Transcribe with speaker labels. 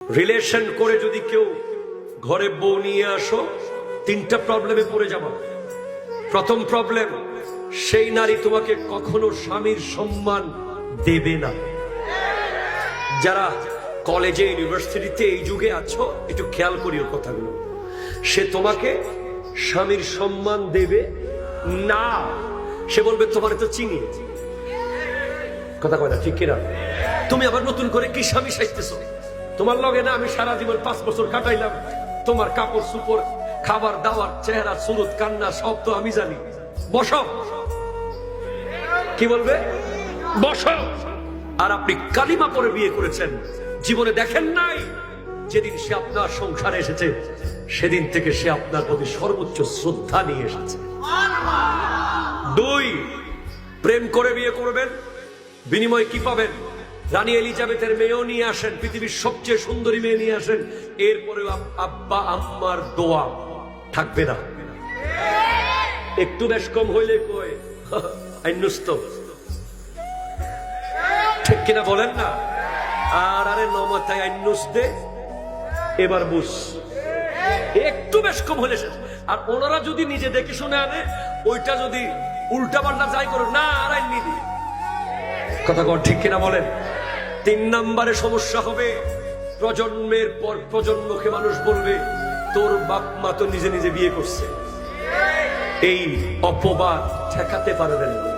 Speaker 1: Relation করে যদি কেউ ঘরে বউ নিয়ে আসো, তিনটা প্রবলেমে পড়ে যাবে। প্রথম প্রবলেম, সেই নারী তোমাকে কখনো স্বামীর সম্মান দেবে না। যারা কলেজে ইউনিভার্সিটিতে এই যুগে আছো, একটু খেয়াল করিও কথাগুলো। সে তোমাকে স্বামীর সম্মান দেবে না। সে বলবে তোমার তো চিনি, কথা কয় না, ঠিক কিনা? তুমি আবার নতুন করে কি স্বামী সাজতেছো? তোমার লগে না আমি সারা জীবন 5 বছর কাটাইলাম, তোমার কাপড় সুপড়, খাবার দাবার, চেহারা, সুরত, কান্না সব তো আমি জানি। বসো, কি বলবে? বসো। আর আপনি কালিমা পরে বিয়ে করেছেন, জীবনে দেখেন নাই যেদিন সে আপনার সংসারে এসেছে সেদিন থেকে সে আপনার প্রতি সর্বোচ্চ শ্রদ্ধা নিয়ে এসেছে। 2, প্রেম করে বিয়ে করবেন, বিনিময়ে কি পাবেন? রানী এলিজাবেথের মেয়েও নিয়ে আসেন, পৃথিবীর সবচেয়ে সুন্দরী মেয়ে নিয়ে আসেন, এরপরেও আব্বা আম্মার দোয়া থাকবে না। একটু বেশ কম হইলে কই আইনুস্ত, ঠিক কিনা বলেন না? আর আরে নমতায় আইনুস দে, এবার বুঝ। একটু বেশ কম হলে শেষ। আর ওনারা যদি নিজে দেখে শুনে আনে, ওইটা যদি উল্টা পাল্টা যাই করো না, আর আইনি দি, কথা কর, ঠিক কিনা বলেন? 3 নম্বরে সমস্যা হবে, প্রজন্মের পর প্রজন্মকে মানুষ বলবে তোর বাপ মা তো নিজে নিজে বিয়ে করছে। এই অপবাদ ঠেকাতে পারবেন না।